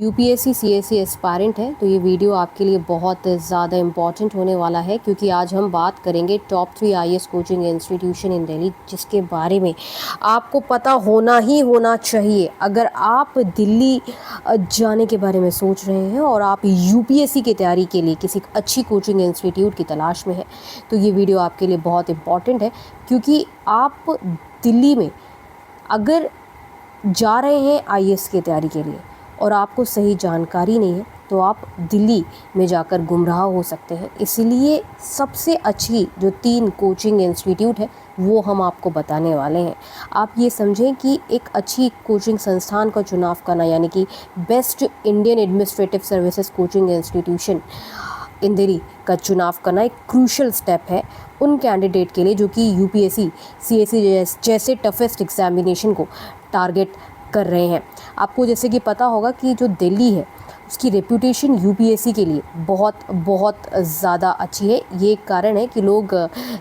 UPSC CSC aspirant है तो ये वीडियो आपके लिए बहुत ज़्यादा इम्पॉर्टेंट होने वाला है क्योंकि आज हम बात करेंगे top 3 IAS coaching institution in Delhi जिसके बारे में आपको पता होना ही होना चाहिए। अगर आप दिल्ली जाने के बारे में सोच रहे हैं और आप यूपीएससी की तैयारी के लिए किसी अच्छी कोचिंग इंस्टीट्यूट की तलाश में है तो ये वीडियो आपके लिए बहुत इम्पॉर्टेंट है क्योंकि आप दिल्ली में अगर जा रहे हैं आईएएस की तैयारी के लिए और आपको सही जानकारी नहीं है तो आप दिल्ली में जाकर गुमराह हो सकते हैं। इसलिए सबसे अच्छी जो 3 कोचिंग इंस्टीट्यूट है वो हम आपको बताने वाले हैं। आप ये समझें कि एक अच्छी कोचिंग संस्थान का चुनाव करना यानी कि best Indian administrative services coaching institution in Delhi का चुनाव करना एक क्रूशल स्टेप है उन कैंडिडेट के लिए जो कि यूपीएससी सीएससी जैसे टफेस्ट एग्जामिनेशन को टारगेट कर रहे हैं। आपको जैसे कि पता होगा कि जो दिल्ली है उसकी रेपुटेशन यूपीएससी के लिए बहुत ज़्यादा अच्छी है। ये एक कारण है कि लोग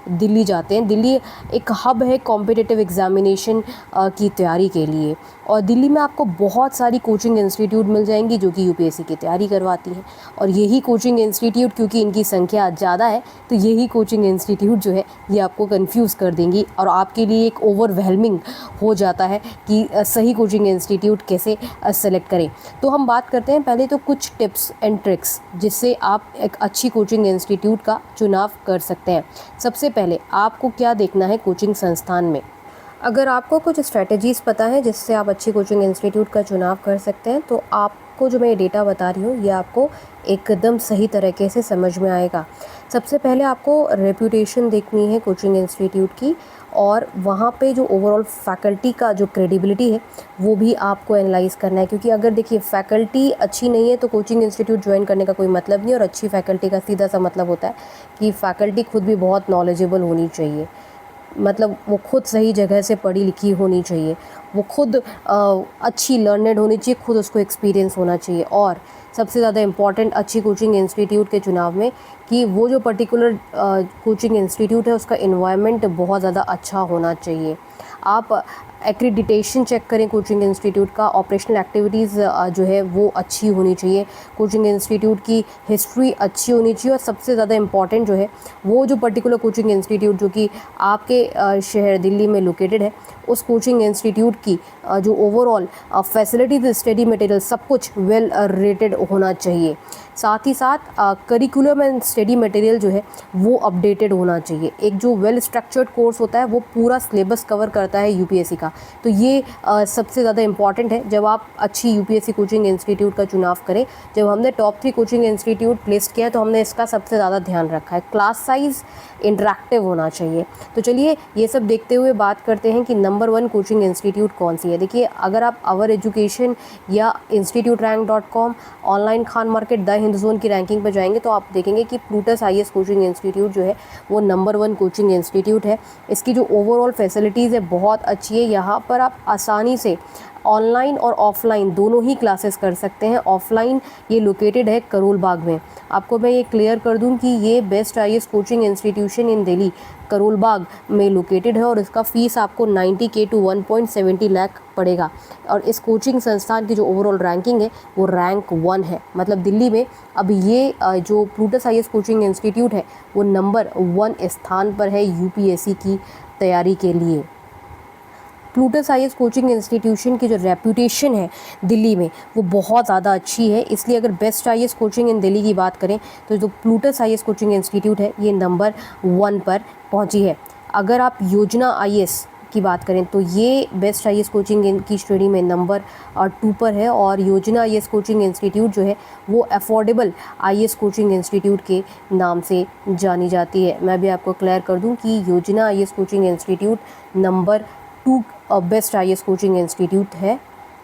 दिल्ली जाते हैं। दिल्ली एक हब है कॉम्पिटिटिव एग्जामिनेशन की तैयारी के लिए और दिल्ली में आपको बहुत सारी कोचिंग इंस्टीट्यूट मिल जाएंगी जो कि यूपीएससी की तैयारी करवाती हैं। और यही कोचिंग इंस्टीट्यूट क्योंकि इनकी संख्या ज़्यादा है तो यही कोचिंग इंस्टीट्यूट जो है ये आपको कंफ्यूज कर देंगी और आपके लिए एक ओवरवेलमिंग हो जाता है कि सही कोचिंग इंस्टीट्यूट कैसे सेलेक्ट करें। तो हम बात करते हैं पहले तो कुछ टिप्स एंड ट्रिक्स जिससे आप एक अच्छी कोचिंग इंस्टीट्यूट का चुनाव कर सकते हैं। सबसे पहले आपको क्या देखना है कोचिंग संस्थान में। अगर आपको कुछ स्ट्रेटजीज़ पता है जिससे आप अच्छी कोचिंग इंस्टीट्यूट का चुनाव कर सकते हैं तो आपको जो मैं ये डेटा बता रही हूँ ये आपको एकदम सही तरीके से समझ में आएगा। सबसे पहले आपको रेपुटेशन देखनी है कोचिंग इंस्टीट्यूट की और वहाँ पे जो ओवरऑल फैकल्टी का जो क्रेडिबिलिटी है वो भी आपको एनालाइज करना है क्योंकि अगर देखिए फैकल्टी अच्छी नहीं है तो कोचिंग इंस्टीट्यूट ज्वाइन करने का कोई मतलब नहीं। और अच्छी फैकल्टी का सीधा सा मतलब होता है कि फैकल्टी खुद भी बहुत नॉलेजेबल होनी चाहिए, मतलब वो खुद सही जगह से पढ़ी लिखी होनी चाहिए, वो खुद अच्छी लर्नड होनी चाहिए, खुद उसको एक्सपीरियंस होना चाहिए। और सबसे ज़्यादा इम्पॉर्टेंट अच्छी कोचिंग इंस्टीट्यूट के चुनाव में कि वो जो पर्टिकुलर कोचिंग इंस्टीट्यूट है उसका एनवायरनमेंट बहुत ज़्यादा अच्छा होना चाहिए। आप एक्रीडिटेशन चेक करें कोचिंग इंस्टीट्यूट का, ऑपरेशनल एक्टिविटीज़ जो है वो अच्छी होनी चाहिए, कोचिंग इंस्टीट्यूट की हिस्ट्री अच्छी होनी चाहिए और सबसे ज़्यादा इम्पॉर्टेंट जो है वो जो पर्टिकुलर कोचिंग इंस्टीट्यूट जो कि आपके शहर दिल्ली में लोकेटेड है उस कोचिंग इंस्टीट्यूट की जो ओवरऑल फैसिलिटीज़ स्टडी मटेरियल सब कुछ वेल रेटेड होना चाहिए। साथ ही साथ करिकुलम एंड स्टडी मटेरियल जो है वो अपडेटेड होना चाहिए। एक जो वेल स्ट्रक्चर्ड कोर्स होता है वो पूरा सिलेबस कवर करता है यूपीएससी का, तो ये सबसे ज़्यादा इम्पॉर्टेंट है जब आप अच्छी यूपीएससी कोचिंग इंस्टीट्यूट का चुनाव करें। जब हमने टॉप 3 कोचिंग इंस्टीट्यूट प्लेस किया तो हमने इसका सबसे ज़्यादा ध्यान रखा है। क्लास साइज़ इंटरेक्टिव होना चाहिए। तो चलिए ये सब देखते हुए बात करते हैं कि नंबर 1 कोचिंग इंस्टीट्यूट कौन सी है। देखिए अगर आप आवर एजुकेशन या instituterank.com, online Khan market, the Hind zone की रैंकिंग पर जाएंगे तो आप देखेंगे कि प्लूटस आईएएस कोचिंग इंस्टीट्यूट जो है वो नंबर 1 कोचिंग इंस्टीट्यूट है। इसकी जो ओवरऑल फैसिलिटीज़ है बहुत अच्छी है। यहाँ पर आप आसानी से ऑनलाइन और ऑफलाइन दोनों ही क्लासेस कर सकते हैं। ऑफलाइन ये लोकेटेड है करोल बाग में। आपको मैं ये क्लियर कर दूं कि ये best IAS coaching institution in Delhi Karol Bagh में लोकेटेड है और इसका फ़ीस आपको 90K to 1.70 लाख पड़ेगा। और इस कोचिंग संस्थान की जो ओवरऑल रैंकिंग है वो रैंक 1 है, मतलब दिल्ली में अब ये जो प्लूटस आईएएस कोचिंग इंस्टीट्यूट है वो नंबर 1 स्थान पर है यूपीएससी की तैयारी के लिए। प्लूटस आईएएस कोचिंग इंस्टीट्यूशन की जो रेपुटेशन है दिल्ली में वो बहुत ज़्यादा अच्छी है। इसलिए अगर बेस्ट आईएएस कोचिंग इन दिल्ली की बात करें तो जो प्लूटस आईएएस कोचिंग इंस्टीट्यूट है ये नंबर 1 पर पहुंची है। अगर आप योजना आईएएस की बात करें तो ये बेस्ट आईएएस कोचिंग की श्रेणी में नंबर 2 पर है। और योजना आईएएस कोचिंग इंस्टीट्यूट जो है वो अफोर्डेबल आईएएस कोचिंग इंस्टीट्यूट के नाम से जानी जाती है। मैं भी आपको क्लियर कर दूं कि योजना IAS coaching institute number 2 best IAS coaching institute है।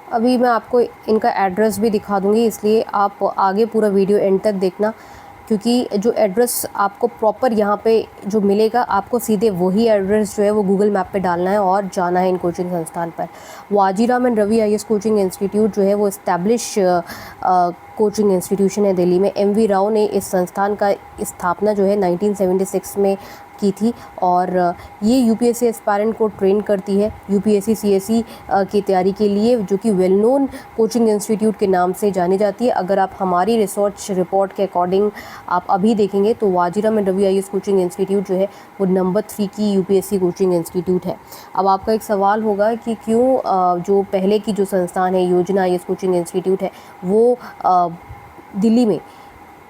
अभी मैं आपको इनका एड्रेस भी दिखा दूंगी, इसलिए आप आगे पूरा वीडियो एंड तक देखना क्योंकि जो एड्रेस आपको प्रॉपर यहाँ पे जो मिलेगा आपको सीधे वही एड्रेस जो है वो गूगल मैप पे डालना है और जाना है इन कोचिंग संस्थान पर। Vajiram and Ravi IAS coaching institute जो है वो इस्टेब्लिश कोचिंग इंस्टीट्यूशन है दिल्ली में। एमवी राव ने इस संस्थान का स्थापना जो है 1976 में की थी और ये यूपीएससी एस्पायरेंट को ट्रेन करती है यूपीएससी सीएसई की तैयारी के लिए, जो कि वेल नोन कोचिंग इंस्टीट्यूट के नाम से जानी जाती है। अगर आप हमारी रिसर्च रिपोर्ट के अकॉर्डिंग आप अभी देखेंगे तो Vajiram and Ravi IAS coaching institute जो है वो नंबर 3 की यूपीएससी कोचिंग इंस्टीट्यूट है। अब आपका एक सवाल होगा कि क्यों जो पहले की जो संस्थान है योजना आईएएस कोचिंग इंस्टीट्यूट है वो दिल्ली में,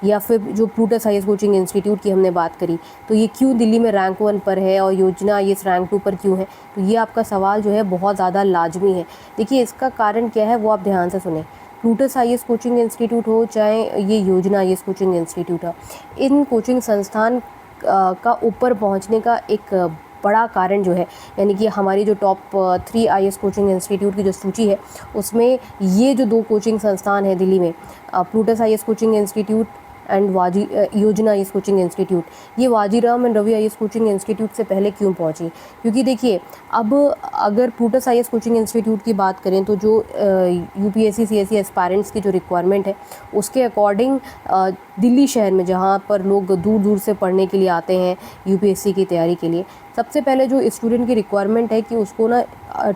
या फिर जो प्लूटस आईएएस कोचिंग इंस्टीट्यूट की हमने बात करी, तो ये क्यों दिल्ली में रैंक 1 पर है और योजना आईएएस रैंक 2 पर क्यों है? तो ये आपका सवाल जो है बहुत ज़्यादा लाजमी है। देखिए इसका कारण क्या है वो आप ध्यान से सुने। प्लूटस आईएएस कोचिंग इंस्टीट्यूट हो चाहे ये योजना आईएएस कोचिंग इंस्टीट्यूट हो, इन कोचिंग संस्थान का ऊपर पहुंचने का एक बड़ा कारण जो है, यानी कि हमारी जो टॉप 3 आईएएस कोचिंग इंस्टीट्यूट की जो सूची है उसमें ये जो 2 कोचिंग संस्थान है दिल्ली में, Plutus IAS coaching institute and Yojana IAS coaching institute, ये Vajiram and Ravi IAS coaching institute से पहले क्यों पहुंची? क्योंकि देखिए अब अगर प्लूटस आईएएस कोचिंग इंस्टीट्यूट की बात करें तो जो यूपीएससी सीएसई एस्पायरेंट्स की जो रिक्वायरमेंट है उसके अकॉर्डिंग दिल्ली शहर में जहां पर लोग दूर दूर से पढ़ने के लिए आते हैं यूपीएससी की तैयारी के लिए, सबसे पहले जो स्टूडेंट की रिक्वायरमेंट है कि उसको ना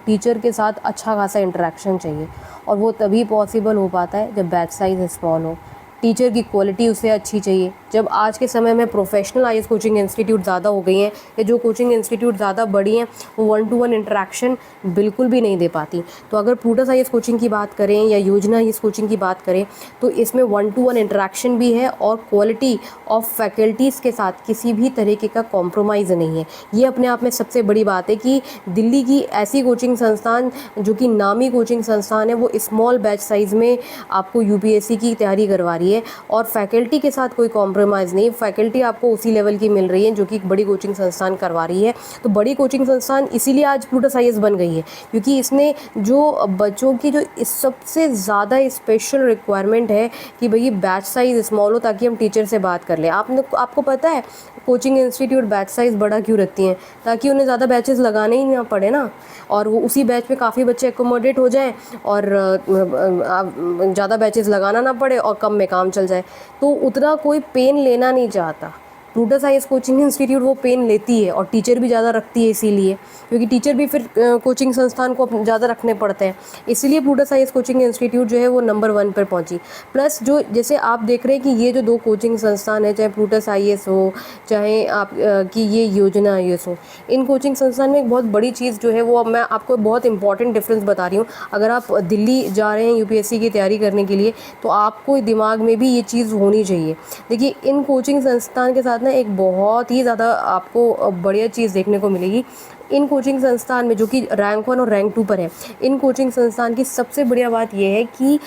टीचर के साथ अच्छा खासा इंटरेक्शन चाहिए, और वो तभी पॉसिबल हो पाता है जब बैच साइज़ स्मॉल हो। टीचर की क्वालिटी उसे अच्छी चाहिए। जब आज के समय में प्रोफेशनल आईएएस कोचिंग इंस्टीट्यूट ज़्यादा हो गई हैं या जो कोचिंग इंस्टीट्यूट ज़्यादा बड़ी हैं वो 1-to-1 इंटरेक्शन बिल्कुल भी नहीं दे पाती। तो अगर प्लूटस आईएएस कोचिंग की बात करें या योजना आईएएस कोचिंग की बात करें तो इसमें 1-to-1 इंटरेक्शन भी है और क्वालिटी ऑफ फैकल्टीज़ के साथ किसी भी तरीके का कॉम्प्रोमाइज़ नहीं है। ये अपने आप में सबसे बड़ी बात है कि दिल्ली की ऐसी कोचिंग संस्थान जो कि नामी कोचिंग संस्थान है वो स्मॉल बैच साइज़ में आपको यूपीएससी की तैयारी करवा रही है और फैकल्टी के साथ कोई कॉम्प्रोमाइज़ नहीं, फैकल्टी आपको उसी लेवल की मिल रही है जो कि एक बड़ी कोचिंग संस्थान करवा रही है। तो बड़ी कोचिंग संस्थान इसीलिए आज प्लूटस आईएएस बन गई है क्योंकि इसने जो बच्चों की जो सबसे ज़्यादा स्पेशल रिक्वायरमेंट है कि भाई बैच साइज़ स्मॉल हो ताकि हम टीचर से बात कर लें। आपको पता है कोचिंग इंस्टीट्यूट बैच साइज़ बड़ा क्यों रखती हैं? ताकि उन्हें ज़्यादा बैचेस लगाने ही ना पड़े ना, और वो उसी बैच में काफ़ी बच्चे एकोमोडेट हो जाएं और ज़्यादा बैचेस लगाना ना पड़े और कम में काम चल जाए। तो उतना कोई पेन लेना नहीं चाहता। प्लूटस आईएएस कोचिंग इंस्टीट्यूट वो पेन लेती है और टीचर भी ज़्यादा रखती है, इसीलिए क्योंकि टीचर भी फिर कोचिंग संस्थान को ज़्यादा रखने पड़ते हैं, इसीलिए प्लूटस आईएएस कोचिंग इंस्टीट्यूट जो है वो नंबर 1 पर पहुंची। प्लस जो जैसे आप देख रहे हैं कि ये जो 2 कोचिंग संस्थान है, चाहे प्लूटस आईएएस हो चाहे आप कि ये योजना आईएएस हो, इन कोचिंग संस्थान में एक बहुत बड़ी चीज़ जो है वो मैं आपको बहुत इंपॉर्टेंट डिफरेंस बता रही हूँ। अगर आप दिल्ली जा रहे हैं यूपीएससी की तैयारी करने के लिए तो आपको दिमाग में भी ये चीज़ होनी चाहिए। देखिए इन कोचिंग संस्थान के साथ एक बहुत ही ज़्यादा आपको बढ़िया चीज़ देखने को मिलेगी। इन कोचिंग संस्थान में जो कि रैंक 1 और रैंक 2 पर है, इन कोचिंग संस्थान की सबसे बढ़िया बात यह है कि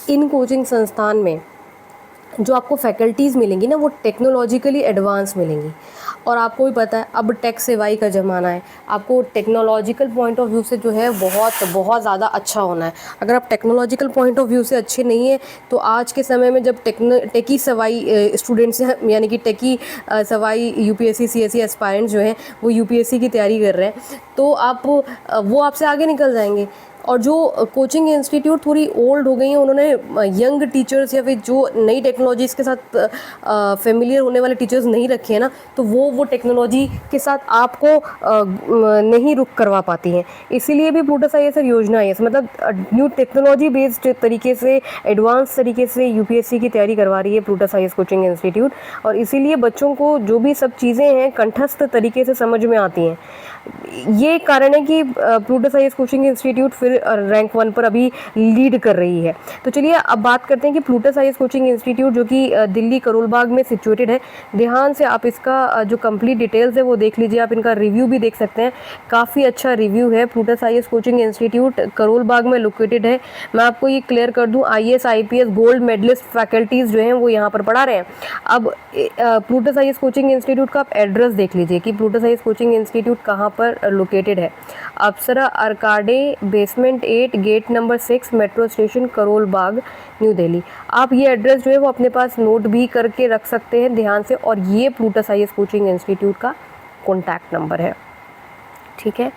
इन कोचिंग संस्थान में जो आपको फैकल्टीज़ मिलेंगी ना वो टेक्नोलॉजिकली एडवांस मिलेंगी। और आपको भी पता है अब टेक सेवाई का ज़माना है, आपको टेक्नोलॉजिकल पॉइंट ऑफ व्यू से जो है बहुत ज़्यादा अच्छा होना है। अगर आप टेक्नोलॉजिकल पॉइंट ऑफ व्यू से अच्छे नहीं हैं तो आज के समय में जब टेकी सवाई स्टूडेंट्स हैं, यानी कि टेकी सवाई यूपीएससी सीएसई एस्पायरेंट्स जो हैं वो यूपीएससी की तैयारी कर रहे हैं तो वो आपसे आगे निकल जाएंगे। और जो कोचिंग इंस्टीट्यूट थोड़ी ओल्ड हो गई हैं, उन्होंने यंग टीचर्स या फिर जो नई टेक्नोलॉजीज़ के साथ फेमिलियर होने वाले टीचर्स नहीं रखे हैं ना, तो वो टेक्नोलॉजी के साथ आपको नहीं रुक करवा पाती हैं। इसीलिए भी प्लूटस आईएएस और योजना आईएएस मतलब न्यू टेक्नोलॉजी बेस्ड तरीके से, एडवांस तरीके से यूपीएससी की तैयारी करवा रही है प्लूटस आईएएस कोचिंग इंस्टीट्यूट, और इसीलिए बच्चों को जो भी सब चीज़ें हैं कंठस्थ तरीके से समझ में आती हैं। ये कारण है कि प्लूटस आईएएस कोचिंग इंस्टीट्यूट फिर रैंक 1 पर अभी लीड कर रही है। तो चलिए अब बात करते हैं कि प्लूटस आईएएस कोचिंग इंस्टीट्यूट जो कि दिल्ली करोल बाग में सिचुएटेड है। ध्यान से आप इसका जो कंप्लीट डिटेल्स है वो देख लीजिए, आप इनका रिव्यू भी देख सकते हैं, काफ़ी अच्छा रिव्यू है। Plutus IAS coaching institute Karol Bagh में लोकेटेड है। मैं आपको ये क्लियर कर दूँ, IAS IPS gold medallist faculties जो हैं वो यहाँ पर पढ़ा रहे हैं। अब प्लूटस आईएएस कोचिंग इंस्टीट्यूट का आप एड्रेस देख लीजिए कि प्लूटस आईएएस कोचिंग इंस्टीट्यूट कहाँ पर लोकेटेड है। Apsara Arcade basement 8 gate number 6 metro station Karol Bagh New Delhi. आप ये एड्रेस जो है वो अपने पास नोट भी करके रख सकते हैं ध्यान से, और ये प्लूटस आईएएस कोचिंग इंस्टीट्यूट का कॉन्टैक्ट नंबर है। ठीक है,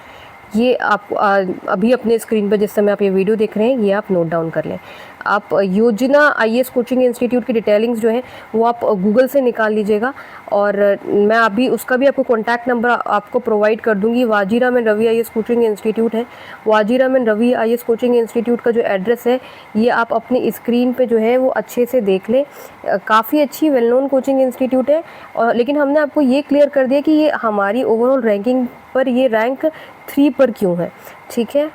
ये आप अभी अपने स्क्रीन पर जिस समय आप ये वीडियो देख रहे हैं ये आप नोट डाउन कर लें। आप योजना आईएएस कोचिंग इंस्टीट्यूट की डिटेलिंग्स जो है वो आप गूगल से निकाल लीजिएगा, और मैं अभी उसका भी आपको कॉन्टैक्ट नंबर आपको प्रोवाइड कर दूंगी। Vajiram and Ravi IAS coaching institute है। Vajiram and Ravi IAS coaching institute का जो एड्रेस है ये आप अपनी स्क्रीन पे जो है वो अच्छे से देख लें। काफ़ी अच्छी वेल नोन कोचिंग इंस्टीट्यूट है, और लेकिन हमने आपको ये क्लियर कर दिया कि ये हमारी ओवरऑल रैंकिंग पर ये रैंक 3 पर क्यों है। ठीक है,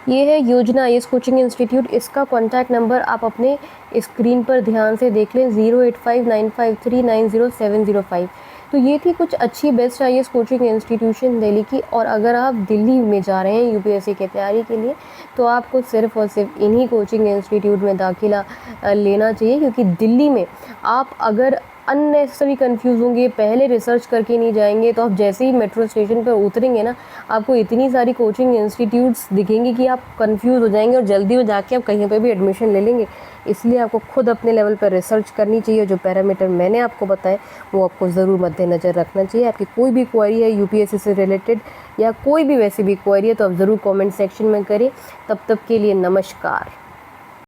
ये है योजना आईएएस कोचिंग इंस्टीट्यूट। इसका कॉन्टैक्ट नंबर आप अपने स्क्रीन पर ध्यान से देख लें, 085953907005। तो ये थी कुछ अच्छी best IAS coaching institution Delhi की। और अगर आप दिल्ली में जा रहे हैं यूपीएससी की तैयारी के लिए तो आपको सिर्फ़ और सिर्फ इन्हीं कोचिंग इंस्टीट्यूट में दाखिला लेना चाहिए, क्योंकि दिल्ली में आप अगर अननेसेसरी कंफ्यूज होंगे, पहले रिसर्च करके नहीं जाएंगे, तो आप जैसे ही मेट्रो स्टेशन पर उतरेंगे ना, आपको इतनी सारी कोचिंग इंस्टीट्यूट्स दिखेंगी कि आप कंफ्यूज हो जाएंगे और जल्दी में जाके आप कहीं पे भी एडमिशन ले लेंगे। इसलिए आपको खुद अपने लेवल पर रिसर्च करनी चाहिए। जो पैरामीटर मैंने आपको बताए वो आपको ज़रूर मद्देनज़र रखना चाहिए। आपकी कोई भी क्वेरी है यूपीएससी से रिलेटेड या कोई भी वैसी भी क्वेरी है तो आप ज़रूर कॉमेंट सेक्शन में करें। तब तक के लिए नमस्कार।